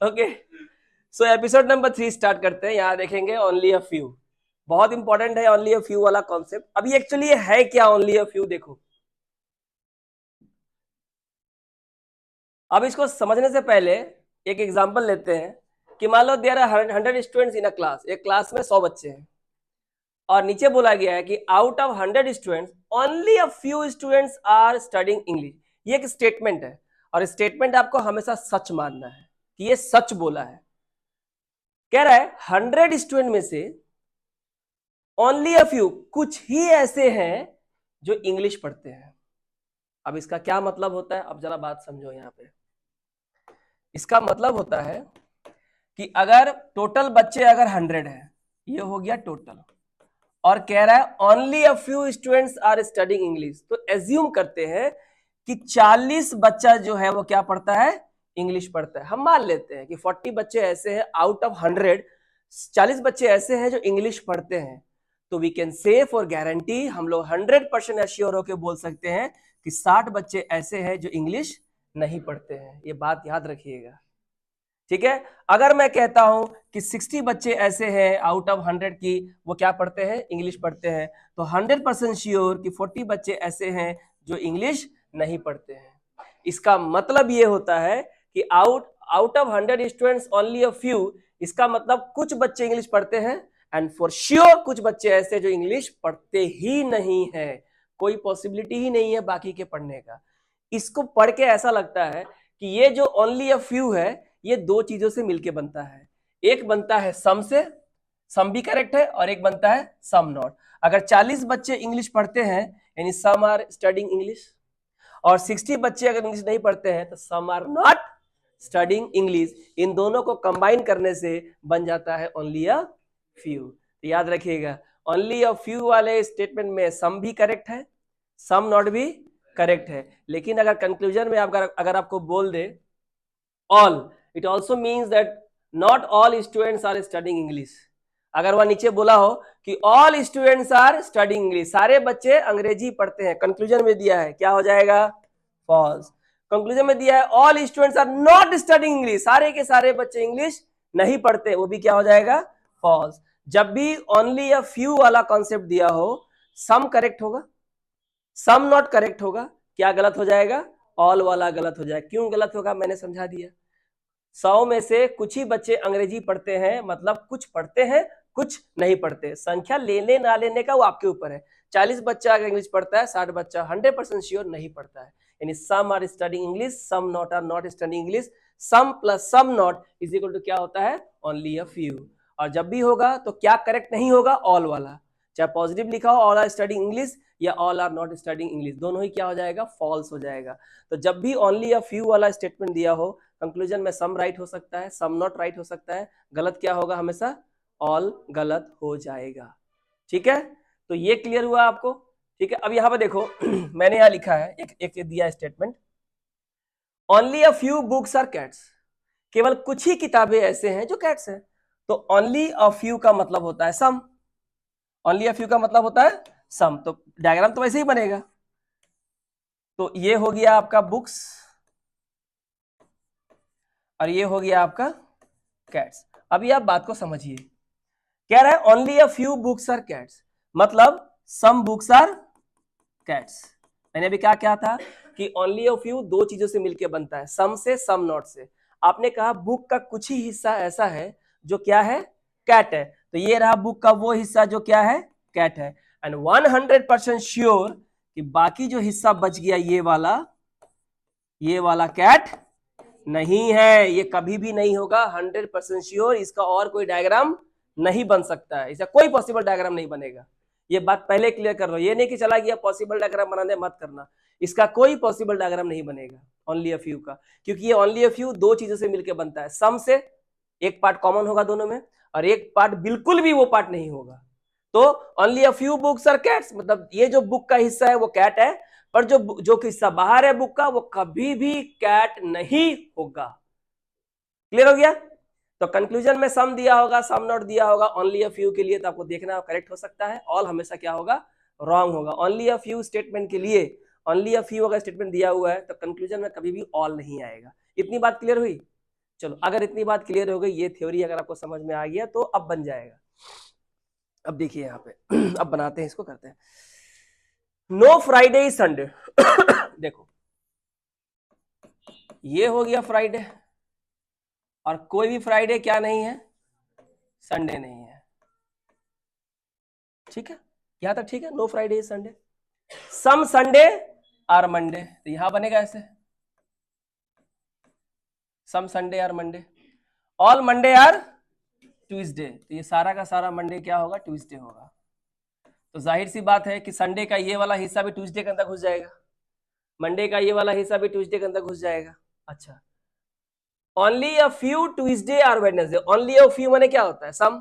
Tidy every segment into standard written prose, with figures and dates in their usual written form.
Okay, सो episode number 3 start करते हैं। यहाँ देखेंगे ओनली अ फ्यू, बहुत इंपॉर्टेंट है ओनली अ फ्यू वाला कॉन्सेप्ट। अभी एक्चुअली ये है क्या ओनली अ फ्यू, देखो। अब इसको समझने से पहले एक एग्जांपल लेते हैं कि मान लो there are 100 students in a class. एक क्लास में 100 बच्चे हैं और नीचे बोला गया है कि out of 100 students only a few students are studying English. ये एक स्टेटमेंट है और स्टेटमेंट आपको हमेशा सच मानना है कि ये सच बोला है। कह रहा है 100 स्टूडेंट में से ओनली अ फ्यू, कुछ ही ऐसे हैं जो इंग्लिश पढ़ते हैं। अब इसका क्या मतलब होता है, अब जरा बात समझो। यहां पे इसका मतलब होता है कि अगर टोटल बच्चे अगर 100 है, ये हो गया टोटल, और कह रहा है only a few students are studying English, तो एज्यूम करते हैं कि 40 बच्चा जो है वो क्या पढ़ता है, इंग्लिश पढ़ता है। हम मान लेते हैं कि 40 बच्चे ऐसे हैं आउट ऑफ 100, 40 बच्चे ऐसे हैं जो इंग्लिश पढ़ते हैं। तो we can say for guarantee, हम लोग 100% एश्योर होकर बोल सकते हैं कि 60 बच्चे ऐसे हैं जो इंग्लिश नहीं पढ़ते हैं। ये बात याद रखिएगा, ठीक है। अगर मैं कहता हूं कि 60 बच्चे ऐसे हैं आउट ऑफ 100 की वो क्या पढ़ते हैं, इंग्लिश पढ़ते हैं, तो 100% श्योर कि 40 बच्चे ऐसे हैं जो इंग्लिश नहीं पढ़ते हैं। इसका मतलब ये होता है कि out of 100 students only a few, इसका मतलब कुछ बच्चे इंग्लिश पढ़ते हैं एंड फॉर श्योर कुछ बच्चे ऐसे जो इंग्लिश पढ़ते ही नहीं है। कोई पॉसिबिलिटी ही नहीं है बाकी के पढ़ने का। इसको पढ़ के ऐसा लगता है कि ये जो ओनली अ फ्यू है ये दो चीजों से मिलके बनता है। एक बनता है सम से, सम भी करेक्ट है, और एक बनता है सम नॉट। अगर 40 बच्चे इंग्लिश पढ़ते हैं यानी सम आर स्टडिंग इंग्लिश, और 60 बच्चे अगर इंग्लिश नहीं पढ़ते हैं तो some are not studying English. इन दोनों को कंबाइन करने से बन जाता है ओनली अ फ्यू। तो याद रखिएगा, ओनली अ फ्यू वाले स्टेटमेंट में सम भी करेक्ट है, सम नॉट भी करेक्ट है। लेकिन अगर कंक्लूजन में अगर आपको बोल दे all, it also means that not all students are studying English. अगर वह नीचे बोला हो कि all students are studying English, सारे बच्चे अंग्रेजी पढ़ते हैं, कंक्लूजन में दिया है क्या हो जाएगा, फॉल्स। कंक्लूजन में दिया है all students are not studying English, सारे के सारे बच्चे इंग्लिश नहीं पढ़ते, वो भी क्या हो जाएगा, फॉल्स। जब भी ओनली अ फ्यू वाला कॉन्सेप्ट दिया हो, सम करेक्ट होगा, सम नॉट करेक्ट होगा, क्या गलत हो जाएगा, ऑल वाला गलत हो जाएगा। क्यों गलत होगा मैंने समझा दिया। 100 में से कुछ ही बच्चे अंग्रेजी पढ़ते हैं, मतलब कुछ पढ़ते हैं कुछ नहीं पढ़ते। संख्या लेने ना लेने का वो आपके ऊपर है। 40 बच्चा अगर इंग्लिश पढ़ता है, 60 बच्चा 100% श्योर नहीं पढ़ता है। यानी some are studying English, some not are not studying English. Some plus some not is equal to क्या होता है, ओनली अ फ्यू। और जब भी होगा तो क्या करेक्ट नहीं होगा, ऑल वाला। चाहे पॉजिटिव लिखा हो ऑल आर स्टडिंग इंग्लिश या all are not studying English, दोनों ही क्या हो जाएगा, फॉल्स हो जाएगा। तो जब भी ओनली अ फ्यू वाला स्टेटमेंट दिया हो, कंक्लूजन में सम राइट हो सकता है, सम नॉट राइट हो सकता है, गलत क्या होगा, हमेशा ऑल गलत हो जाएगा। ठीक है, तो ये क्लियर हुआ आपको। ठीक है, अब यहां पर देखो मैंने यहां लिखा है एक दिया statement, only a few books are cats, केवल कुछ ही किताबें ऐसे हैं जो कैट्स हैं। तो ओनली अ फ्यू का मतलब होता है सम, ओनली अ फ्यू का मतलब होता है सम। तो डायग्राम तो वैसे ही बनेगा। तो ये हो गया आपका बुक्स और ये हो गया आपका कैट्स। अभी आप बात को समझिए, कह रहा है only a few books are cats, मतलब सम बुक्स आर कैट्स। मैंने अभी क्या कहा था कि ओनली अ फ्यू दो चीजों से मिलकर बनता है, सम से, सम नॉट से। आपने कहा बुक का कुछ ही हिस्सा ऐसा है जो क्या है, कैट है। तो ये रहा बुक का वो हिस्सा जो क्या है, कैट है। एंड 100% श्योर कि बाकी जो हिस्सा बच गया ये वाला कैट नहीं है, ये कभी भी नहीं होगा। 100% श्योर इसका और कोई डायग्राम नहीं बन सकता है, इसका कोई पॉसिबल डायग्राम नहीं बनेगा। ये बात पहले क्लियर कर रहा हूं, ये नहीं कि चला गया पॉसिबल डायग्राम बनाने मत करना, इसका कोई पॉसिबल डायग्राम नहीं बनेगा ओनली अ फ्यू का। क्योंकि ये ओनली अ फ्यू दो चीजों से मिलकर बनता है, सम से, एक पार्ट कॉमन होगा दोनों में, और एक पार्ट बिल्कुल भी वो पार्ट नहीं होगा। तो only a few books are cats, मतलब ये जो बुक का हिस्सा है वो कैट है, पर जो हिस्सा बाहर है बुक का वो कभी भी कैट नहीं होगा। क्लियर हो गया। तो कंक्लूजन में सम दिया होगा, सम नॉट दिया होगा ओनली अ फ्यू के लिए, तो आपको देखना करेक्ट हो सकता है, ऑल हमेशा क्या होगा, रॉन्ग होगा। ओनली अ फ्यू स्टेटमेंट के लिए, ओनली अ फ्यू अगर स्टेटमेंट दिया हुआ है तो कंक्लूजन में कभी भी ऑल नहीं आएगा। इतनी बात क्लियर हुई। चलो, अगर इतनी बात क्लियर हो गई, ये थ्योरी अगर आपको समझ में आ गया तो अब बन जाएगा। अब देखिए यहाँ पे अब बनाते हैं, इसको करते हैं। No Friday is Sunday. देखो, ये हो गया फ्राइडे, और कोई भी फ्राइडे क्या नहीं है, संडे नहीं है। ठीक है, यहां तक ठीक है। No Friday is Sunday. Some Sunday are Monday, तो यहां बनेगा ऐसे, some Sunday are Monday, all Monday are Tuesday, तो ये सारा का सारा मंडे क्या होगा, ट्यूसडे होगा। तो जाहिर सी बात है कि संडे का ये वाला हिस्सा भी ट्यूसडे के अंदर घुस जाएगा, मंडे का ये वाला हिस्सा भी ट्यूसडे के अंदर घुस जाएगा। अच्छा, only a few Tuesday are Wednesday, only a few माने क्या होता है, सम,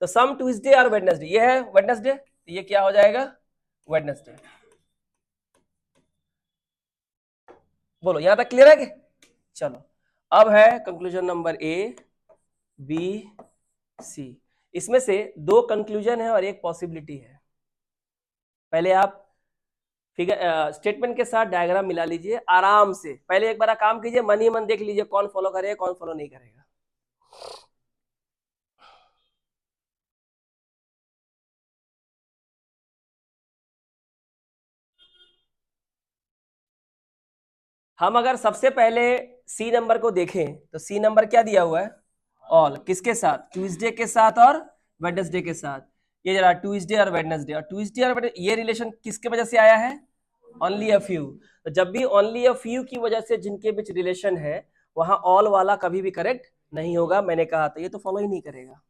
तो सम ट्यूसडे आर वेडनेसडे, ये है वेडनेसडे, तो ये क्या हो जाएगा, वेडनेसडे। बोलो यहां तक क्लियर है कि? चलो, अब है कंक्लूजन नंबर ए, बी, सी। इसमें से दो कंक्लूजन है और एक पॉसिबिलिटी है। पहले आप फिगर स्टेटमेंट के साथ डायग्राम मिला लीजिए आराम से। पहले एक बार काम कीजिए, मन ही मन देख लीजिए कौन फॉलो करेगा कौन फॉलो नहीं करेगा। हम अगर सबसे पहले सी नंबर को देखें तो सी नंबर क्या दिया हुआ है, ऑल, किसके साथ, ट्यूसडे के साथ और वेडनेसडे के साथ। ये जरा ट्यूसडे और वेडनेसडे, और ट्यूसडे और वेडनेसडे, ये रिलेशन किसके वजह से आया है, ओनली अ फ्यू। तो जब भी ओनली अ फ्यू की वजह से जिनके बीच रिलेशन है, वहां ऑल वाला कभी भी करेक्ट नहीं होगा। मैंने कहा था ये तो फॉलो ही नहीं करेगा,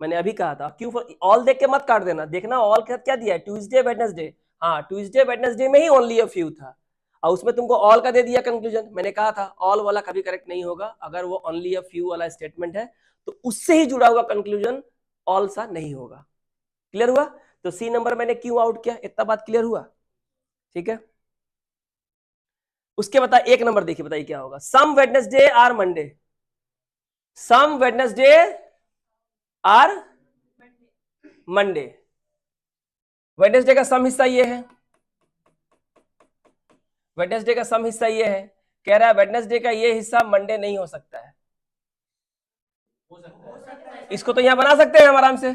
मैंने अभी कहा था। क्यों, ऑल देख के मत काट देना, देखना ऑल के साथ क्या दिया है, ट्यूसडे वेडनेसडे। हाँ, ट्यूसडे वेडनेसडे में ही ओनली अ फ्यू था, और उसमें तुमको ऑल का दे दिया कंक्लूजन। मैंने कहा था ऑल वाला कभी करेक्ट नहीं होगा, अगर वो ओनली अ फ्यू वाला स्टेटमेंट है तो उससे ही जुड़ा हुआ कंक्लूजन ऑल सा नहीं होगा। क्लियर हुआ? तो सी नंबर मैंने क्यों आउट किया, इतना बात क्लियर हुआ? ठीक है, उसके बता एक नंबर देखिए, बताइए क्या होगा। Some Wednesday are Monday, some Wednesday are Monday. Wednesday का सम हिस्सा ये है, वेडनेसडे का सम हिस्सा ये है, कह रहा है वेडनेसडे का ये हिस्सा मंडे नहीं हो सकता है। इसको तो यहां बना सकते हैं हम आराम से,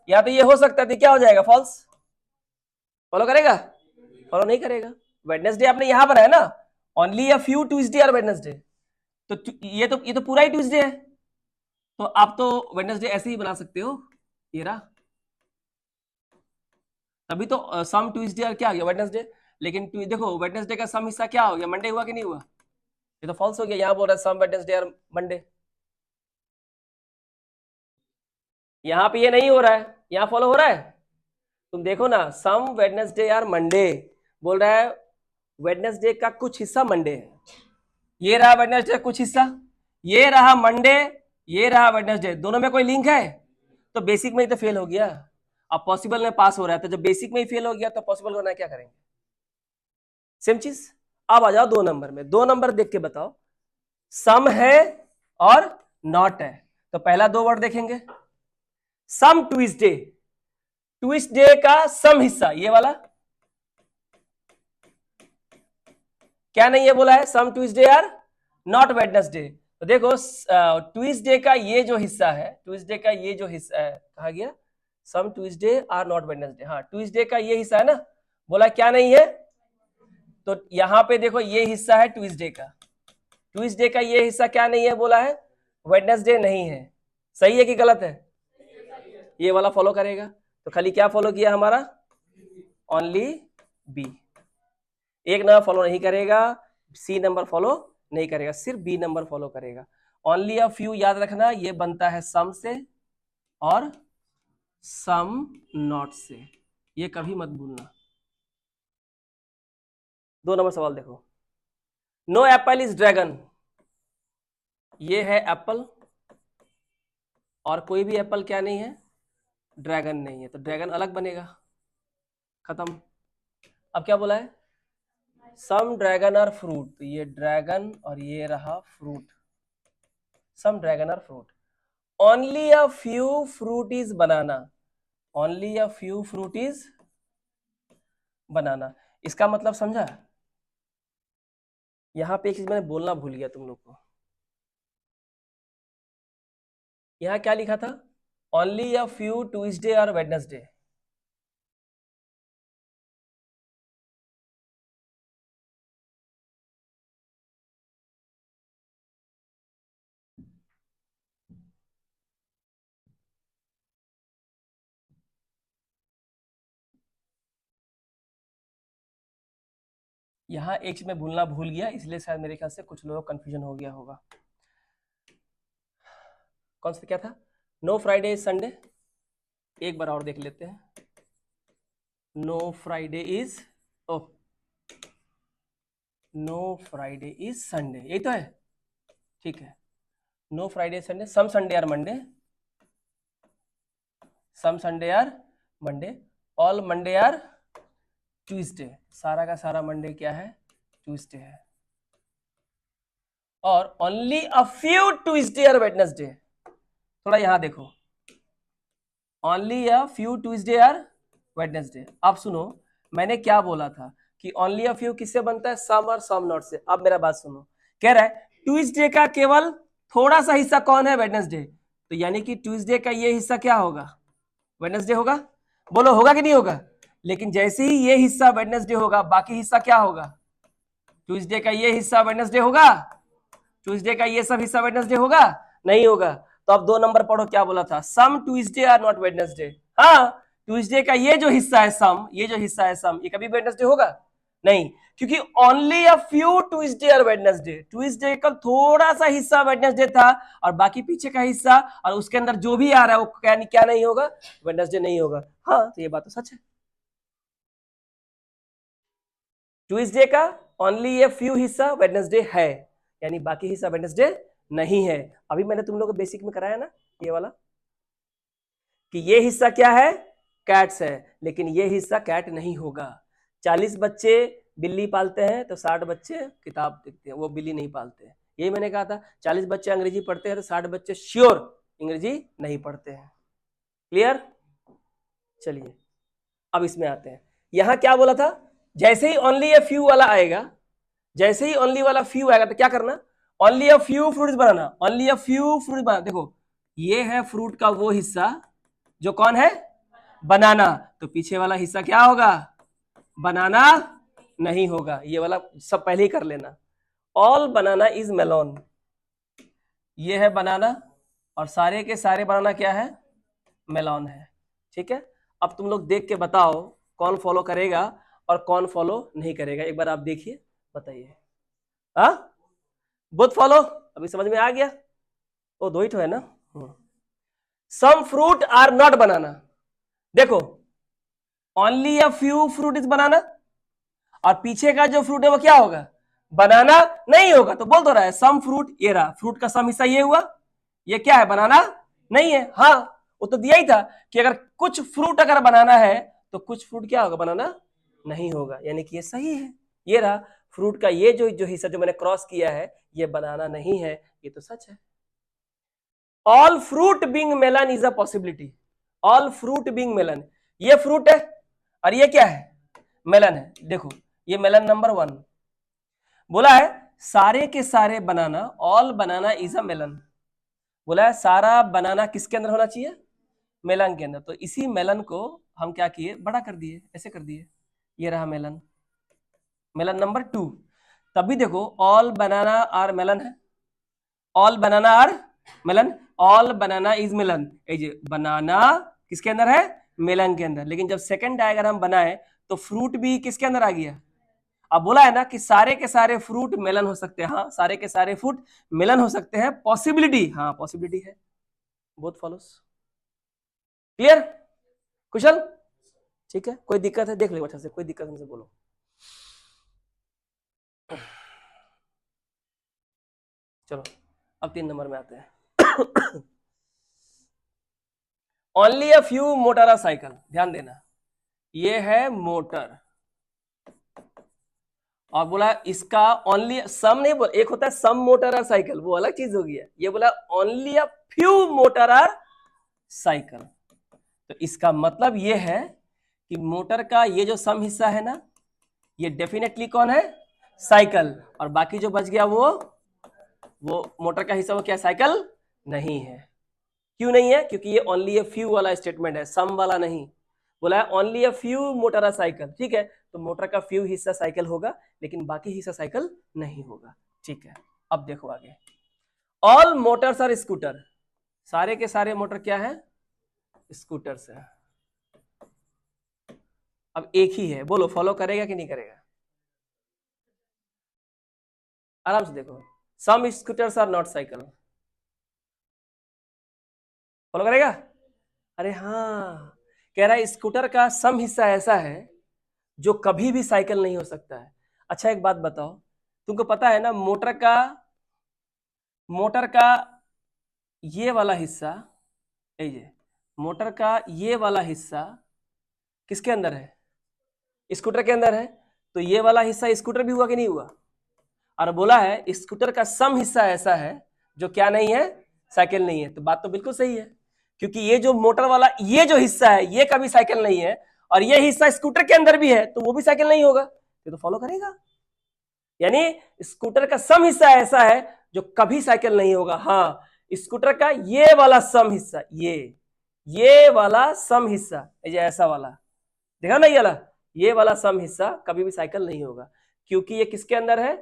या तो ये हो सकता है, तो क्या हो जाएगा, फॉल्स। फॉलो करेगा, फॉलो नहीं करेगा। वेडनेसडे आपने यहां बनाया ना, ओनली अ फ्यू ट्यूसडे और वेडनेसडे, तो ये तो पूरा ही ट्यूसडे है, तो आप तो वेडनेसडे ऐसे ही बना सकते हो, ये रहा। तभी तो सम ट्यूसडे और क्या आ गया, वेडनेसडे। लेकिन देखो वेडनेसडे का सम हिस्सा क्या हो गया, मंडे हुआ कि नहीं हुआ, ये तो फॉल्स हो गया। यहां बोल रहा है सम वेडनेसडे और मंडे, यहां पे ये नहीं हो रहा है, यहां फॉलो हो रहा है। तुम देखो ना, सम वेडनेसडे यार मंडे, बोल रहा है वेडनेसडे का कुछ हिस्सा मंडे है, ये रहा वेडनेसडे का कुछ हिस्सा, ये रहा मंडे, ये रहा वेडनेसडे, दोनों में कोई लिंक है, तो बेसिक में ही तो फेल हो गया। अब पॉसिबल में पास हो रहा है, तो जब बेसिक में ही फेल हो गया तो पॉसिबल होना है, क्या करेंगे, सेम चीज। अब आ जाओ दो नंबर में, दो नंबर देख के बताओ, सम है और नॉट है। तो पहला दो वर्ड देखेंगे, सम ट्यूसडे, ट्यूसडे का सम हिस्सा ये वाला क्या नहीं है बोला है, सम ट्यूसडे आर नॉट वेडनेसडे। तो देखो ट्यूसडे का ये जो हिस्सा है, ट्यूसडे का ये जो हिस्सा है, कहा गया सम ट्यूसडे आर नॉट वेडनेसडे, हाँ ट्यूसडे का ये हिस्सा है ना, बोला क्या नहीं है, तो यहां पे देखो ये हिस्सा है ट्यूसडे का, ट्यूसडे का ये हिस्सा क्या नहीं है बोला है, वेडनेसडे नहीं है। सही है कि गलत है, ये वाला फॉलो करेगा। तो खाली क्या फॉलो किया हमारा, ओनली बी। एक नंबर फॉलो नहीं करेगा, सी नंबर फॉलो नहीं करेगा, सिर्फ बी नंबर फॉलो करेगा। ओनली अ फ्यू याद रखना, ये बनता है सम से और सम नॉट से, ये कभी मत भूलना। दो नंबर सवाल देखो, नो एप्पल इज ड्रैगन, ये है एप्पल, और कोई भी एप्पल क्या नहीं है, ड्रैगन नहीं है, तो ड्रैगन अलग बनेगा, खत्म। अब क्या बोला है, सम ड्रैगन और फ्रूट, तो ये ड्रैगन और ये रहा फ्रूट, सम ड्रैगन और fruit. Only a few fruit is banana, only a few fruit is banana, इसका मतलब समझा। यहां पे एक चीज मैंने बोलना भूल गया तुम लोग को, यहां क्या लिखा था? ओनली अ फ्यू ट्यूसडे और वेडनेसडे। यहाँ एक चीज मैं भूल गया, इसलिए शायद मेरे ख्याल से कुछ लोगों को कंफ्यूजन हो गया होगा। कौन सा क्या था? No Friday Sunday. एक बार और देख लेते हैं। No Friday is no Friday is Sunday, यही तो है। ठीक है, no Friday Sunday, some Sunday are Monday, some Sunday are Monday, all Monday are Tuesday. सारा का सारा मंडे क्या है? ट्यूसडे है। और ओनली अ फ्यू ट्यूसडे और वेडनेसडे। थोड़ा यहां देखो, ओनली अ फ्यू ट्यूसडे और वेडनेसडे। अब सुनो, मैंने क्या बोला था कि ओनली अ फ्यू किससे बनता है? सम और सम नॉट से। अब मेरा बात सुनो, कह रहा है ट्यूसडे का केवल थोड़ा सा हिस्सा कौन है? वेडनेसडे। तो यानी कि ट्यूसडे का ये हिस्सा क्या होगा? वेडनेसडे होगा। बोलो होगा कि नहीं होगा? लेकिन जैसे ही ये हिस्सा वेडनेसडे होगा, बाकी हिस्सा क्या होगा? ट्यूसडे का ये हिस्सा वेडनेसडे होगा? ट्यूसडे का ये सब हिस्सा वेडनेसडे होगा? नहीं होगा। तो अब 2 नंबर पढ़ो, क्या बोला था? सम ट्यूसडे आर नॉट वेडनेसडे। हाँ, ट्यूसडे का ये जो हिस्सा है सम, ये जो हिस्सा है सम, ये कभी वेडनेसडे होगा? नहीं, क्योंकि ओनली अ फ्यू ट्यूसडे और वेडनेसडे। ट्यूसडे का थोड़ा सा हिस्सा वेडनेसडे था, और बाकी पीछे का हिस्सा और उसके अंदर जो भी आ रहा है वो क्या नहीं होगा? वेडनेसडे नहीं होगा। हाँ, तो ये बात तो सच है। ट्यूसडे का ओनली ये फ्यू हिस्सा वेडनेसडे है, यानी बाकी हिस्सा वेडनेसडे नहीं है। अभी मैंने तुम लोग को बेसिक में कराया ना ये वाला, कि ये हिस्सा क्या है? कैट्स है, लेकिन ये हिस्सा कैट नहीं होगा। 40 बच्चे बिल्ली पालते हैं तो 60 बच्चे किताब देखते हैं, वो बिल्ली नहीं पालते हैं। यही मैंने कहा था, 40 बच्चे अंग्रेजी पढ़ते हैं तो 60 बच्चे श्योर अंग्रेजी नहीं पढ़ते हैं। क्लियर? चलिए अब इसमें आते हैं। यहां क्या बोला था? जैसे ही ओनली ए फ्यू वाला आएगा, जैसे ही ओनली वाला फ्यू आएगा तो क्या करना? Only a few fruits banana. Only a few fruits banana. देखो, ये है फ्रूट का वो हिस्सा जो कौन है? बनाना। तो पीछे वाला हिस्सा क्या होगा? बनाना नहीं होगा। ये वाला सब पहले ही कर लेना। All banana is Malone. ये है बनाना, और सारे के सारे बनाना क्या है? मेलोन है। ठीक है, अब तुम लोग देख के बताओ कौन फॉलो करेगा और कौन फॉलो नहीं करेगा। एक बार आप देखिए, बताइए। Both follow. अभी समझ में आ गया? वो दो ही तो है ना। सम फ्रूट आर नॉट बनाना। देखो, only a few fruit is banana, और पीछे का जो फ्रूट है वो क्या होगा? बनाना नहीं होगा। तो बोल तो रहा है सम फ्रूट, ये रहा फ्रूट का सम हिस्सा, ये हुआ। ये क्या है? बनाना नहीं है। हाँ, वो तो दिया ही था कि अगर कुछ फ्रूट अगर बनाना है तो कुछ फ्रूट क्या होगा? बनाना नहीं होगा, यानी कि ये सही है। ये रहा फ्रूट का ये जो हिस्सा जो मैंने क्रॉस किया है, ये बनाना नहीं है। ये तो सच है। All fruit being melon is a possibility. All fruit being melon, ये फ्रूट है और ये क्या है? मेलन है। देखो, ये मेलन नंबर 1 बोला है। सारे के सारे banana, all banana is a melon. बोला है सारा बनाना किसके अंदर होना चाहिए? मेलन के अंदर। तो इसी मेलन को हम क्या किए? बड़ा कर दिए, ऐसे कर दिए। ये रहा मेलन, मेलन नंबर 2। तभी देखो, ऑल बनाना आर मेलन है। All banana are melon, all banana is melon. Banana किसके अंदर है? मेलन के अंदर। लेकिन जब सेकंड डायग्राम बनाए तो फ्रूट भी किसके अंदर आ गया? अब बोला है ना कि सारे के सारे फ्रूट मेलन हो सकते हैं। हाँ, सारे के सारे फ्रूट मेलन हो सकते हैं, पॉसिबिलिटी। हाँ, पॉसिबिलिटी है। Both follows. क्लियर? कुशल? ठीक है, कोई दिक्कत है? देख लो अच्छा से, कोई दिक्कत हमसे बोलो। चलो अब 3 नंबर में आते हैं। ओनली अ फ्यू मोटर और साइकिल। ध्यान देना, ये है मोटर, और बोला इसका ओनली सम नहीं बोला। एक होता है सम मोटर और साइकिल, वो अलग चीज होगी। ये बोला ओनली अ फ्यू मोटर और साइकिल। तो इसका मतलब ये है कि मोटर का ये जो सम हिस्सा है ना, ये डेफिनेटली कौन है? साइकिल। और बाकी जो बच गया वो मोटर का हिस्सा, वो क्या? साइकिल नहीं है। क्यों नहीं है? क्योंकि ये ओनली अ फ्यू वाला स्टेटमेंट है, सम वाला नहीं। बोला है only a few motor cycle, ठीक है, तो मोटर का फ्यू हिस्सा साइकिल होगा लेकिन बाकी हिस्सा साइकिल नहीं होगा, ठीक है। अब देखो आगे, ऑल मोटर्स आर स्कूटर, सारे के सारे मोटर क्या है? स्कूटर्स है। अब एक ही है, बोलो फॉलो करेगा कि नहीं करेगा? आराम से देखो, some scooters are not cycle, follow करेगा? अरे हाँ, कह रहा है स्कूटर का सम हिस्सा ऐसा है जो कभी भी साइकिल नहीं हो सकता है। अच्छा एक बात बताओ, तुमको पता है ना मोटर का ये वाला हिस्सा, ये मोटर का ये वाला हिस्सा किसके अंदर है? स्कूटर के अंदर है। तो ये वाला हिस्सा स्कूटर भी हुआ कि नहीं हुआ? और बोला है स्कूटर का सम हिस्सा ऐसा है जो क्या नहीं है? साइकिल नहीं है। तो बात तो बिल्कुल सही है, क्योंकि ये जो मोटर वाला ये जो हिस्सा है ये कभी साइकिल नहीं है, और ये हिस्सा स्कूटर के अंदर भी है तो वो भी साइकिल नहीं होगा, ये तो फॉलो करेगा। यानी स्कूटर का सम हिस्सा ऐसा है जो कभी साइकिल नहीं होगा। हाँ, स्कूटर का ये वाला सम हिस्सा, ये वाला सम हिस्सा, ये ऐसा वाला देखा ना, ये वाला सम हिस्सा कभी भी साइकिल नहीं होगा, क्योंकि ये किसके अंदर है?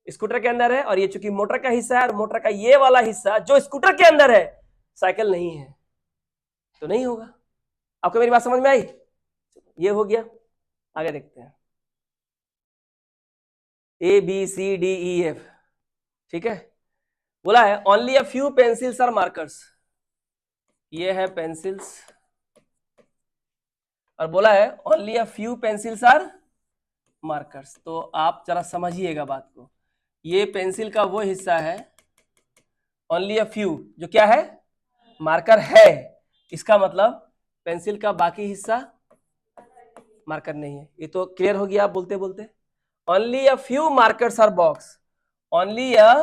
स्कूटर के अंदर है। और ये चूंकि मोटर का हिस्सा है और मोटर का ये वाला हिस्सा जो स्कूटर के अंदर है साइकिल नहीं है, तो नहीं होगा। आपको मेरी बात समझ में आई? ये हो गया, आगे देखते हैं। A B C D E F, ठीक है। बोला है only a few pencils are markers, ये है पेंसिल्स, और बोला है only a few pencils are markers. तो आप जरा समझिएगा बात को, ये पेंसिल का वो हिस्सा है ओनली अ फ्यू जो क्या है? मार्कर है। इसका मतलब पेंसिल का बाकी हिस्सा मार्कर नहीं है। ये तो क्लियर हो गया आप बोलते बोलते। Only a few markers are box, only a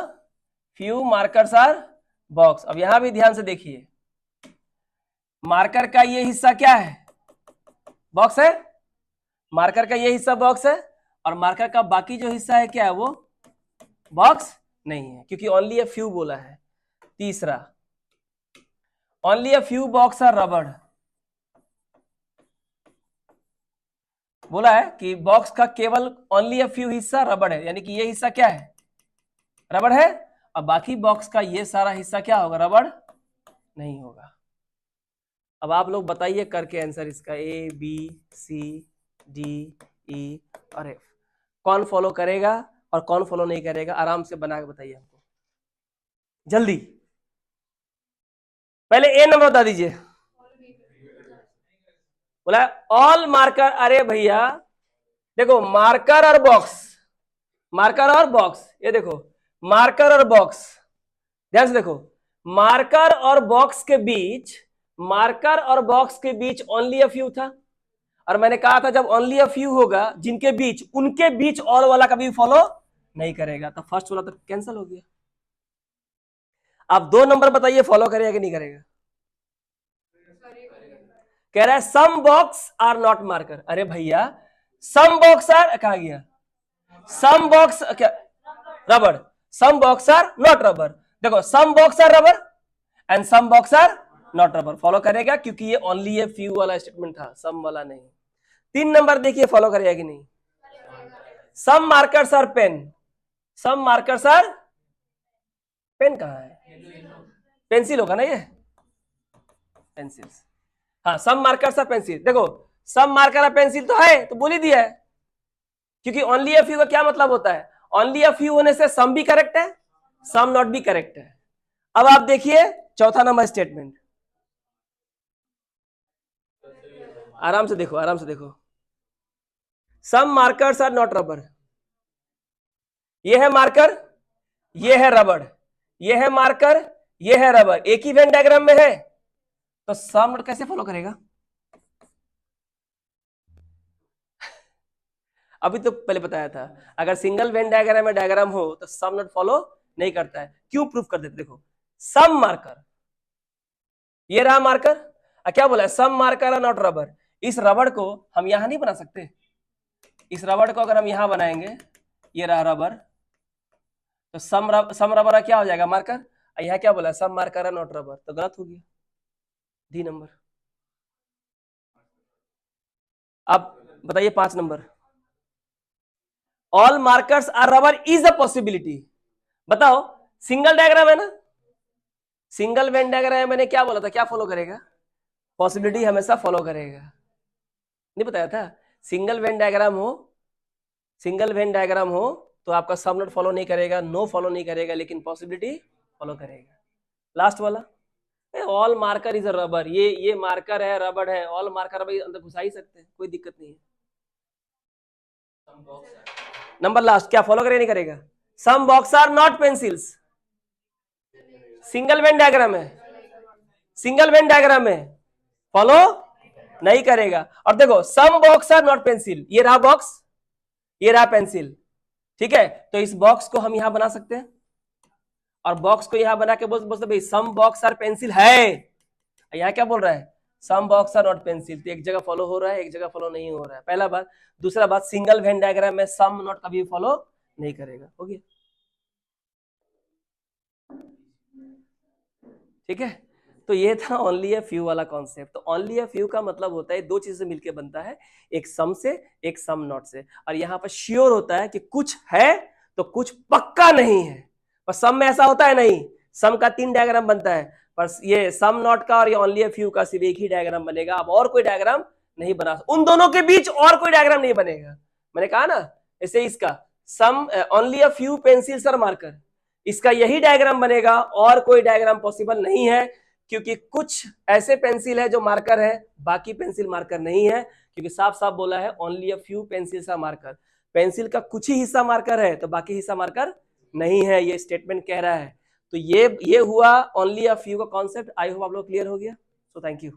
few markers are box. अब यहां भी ध्यान से देखिए, मार्कर का ये हिस्सा क्या है? बॉक्स है। मार्कर का ये हिस्सा बॉक्स है, और मार्कर का बाकी जो हिस्सा है क्या है? वो बॉक्स नहीं है, क्योंकि ओनली अ फ्यू बोला है। तीसरा, only a few box are rubber, बोला है कि बॉक्स का केवल ओनली अ फ्यू हिस्सा रबड़ है, यानी कि ये हिस्सा क्या है? रबड़ है, और बाकी बॉक्स का ये सारा हिस्सा क्या होगा? रबड़ नहीं होगा। अब आप लोग बताइए करके आंसर इसका, ए बी सी डी ई और एफ, कौन फॉलो करेगा और कौन फॉलो नहीं करेगा? आराम से बना के बताइए हमको जल्दी। पहले ए नंबर बता दीजिए। बोला ऑल मार्कर, अरे भैया देखो, मार्कर और बॉक्स, मार्कर और बॉक्स, ये देखो मार्कर और बॉक्स, ध्यान से देखो, मार्कर और बॉक्स के बीच, मार्कर और बॉक्स के बीच ओनली अ फ्यू था, और मैंने कहा था जब ओनली अ फ्यू होगा जिनके बीच, उनके बीच ऑल वाला कभी फॉलो नहीं करेगा, तो फर्स्ट वाला तो कैंसिल हो गया। आप 2 नंबर बताइए फॉलो करेगा कि नहीं करेगा? कह रहा है सम बॉक्स आर नॉट मार्कर। अरे भैया सम बॉक्स आर कहा गया? सम बॉक्स क्या? रबड़। Some box are not rubber. देखो some box are rubber and some box are not rubber, follow करेगा क्योंकि ये ओनली ए फ्यू वाला स्टेटमेंट था, सम वाला नहीं। 3 नंबर देखिए फॉलो करेगा कि नहीं? Some markers are pen, some markers are pen, कहां है? पेंसिल होगा ना ये, पेंसिल्स। हाँ, सम मार्कर्स आर पेंसिल। देखो सम मार्कर और पेंसिल तो है, तो बोल ही दिया है, क्योंकि ओनली अ फ्यू का क्या मतलब होता है? ओनली अ फ्यू होने से सम भी करेक्ट है, सम नॉट भी करेक्ट है। अब आप देखिए चौथा नंबर स्टेटमेंट, आराम से देखो, आराम से देखो। सम मार्कर्स आर नॉट रबर, ये है मार्कर, ये है रबड़, ये है मार्कर, ये है रबर, एक ही वेन डायग्राम में है, तो सम नॉट कैसे फॉलो करेगा? अभी तो पहले बताया था, अगर सिंगल वेन डायग्राम में डायग्राम हो तो सम नॉट फॉलो नहीं करता है। क्यों प्रूफ कर देते? देखो सम मार्कर, ये रहा मार्कर, क्या बोला है? सम मार्कर और नॉट रबर। इस रबड़ को हम यहां नहीं बना सकते, इस रबड़ को अगर हम यहां बनाएंगे, ये रहा रबर, तो सम रबर क्या हो जाएगा? मार्कर। यहाँ क्या बोला, सब मार्कर है नॉट रबर, तो गलत हो गया डी नंबर। अब बताइए 5 number, all markers are rubber is a possibility. बताओ, सिंगल डायग्राम है ना, सिंगल वेन डायग्राम मैंने क्या बोला था, क्या फॉलो करेगा, पॉसिबिलिटी हमेशा फॉलो करेगा, नहीं बताया था। सिंगल वेन डायग्राम हो, सिंगल वेन डायग्राम हो तो आपका सब नोट फॉलो नहीं करेगा, नो फॉलो नहीं करेगा, लेकिन पॉसिबिलिटी फॉलो करेगा। लास्ट वाला, all marker is a rubber, ये मार्कर है, रबर है, ऑल मार्कर भाई अंदर घुसा ही सकते हैं, कोई दिक्कत नहीं है। नंबर लास्ट, क्या फॉलो करेगा नहीं करेगा, some box are not pencils, single Venn diagram है, सिंगल वेन डायग्राम है, फॉलो नहीं करेगा। और देखो some box are not pencil, ये रहा बॉक्स, ये रहा पेंसिल, ठीक है, तो इस बॉक्स को हम यहां बना सकते हैं, और बॉक्स को यहां बना के बोलते भाई सम बॉक्स आर पेंसिल है, यहां क्या बोल रहा है, सम बॉक्स आर नॉट पेंसिल, तो एक जगह फॉलो हो रहा है, एक जगह फॉलो नहीं हो रहा है, पहला बात। दूसरा बात, सिंगल वेन डायग्राम में सम नॉट कभी फॉलो नहीं करेगा, हो गया, ठीक है। तो ये था ओनली अ फ्यू वाला कॉन्सेप्ट। तो ओनली अ फ्यू का मतलब होता है दो चीजें मिलकर बनता है, एक सम से, एक सम नॉट से, और यहाँ पर श्योर होता है कि कुछ है तो कुछ पक्का नहीं है। पर सम में ऐसा होता है नहीं, सम का 3 डायग्राम बनता है, पर ये सम नॉट का और ये ओनली अ फ्यू का सिर्फ एक ही डायग्राम बनेगा, अब और कोई डायग्राम नहीं बना, उन दोनों के बीच और कोई डायग्राम नहीं बनेगा। मैंने कहा ना, ऐसे इसका some only a few pencils और मार्कर, इसका यही डायग्राम बनेगा, और कोई डायग्राम पॉसिबल नहीं है, क्योंकि कुछ ऐसे पेंसिल है जो मार्कर है, बाकी पेंसिल मार्कर नहीं है, क्योंकि साफ साफ बोला है only a few pencils are marker, pencil का कुछ ही हिस्सा मार्कर है तो बाकी हिस्सा मार्कर नहीं है, ये स्टेटमेंट कह रहा है। तो ये हुआ ओनली अ फ्यू का कॉन्सेप्ट। आई होप आप लोग क्लियर हो गया। So thank you.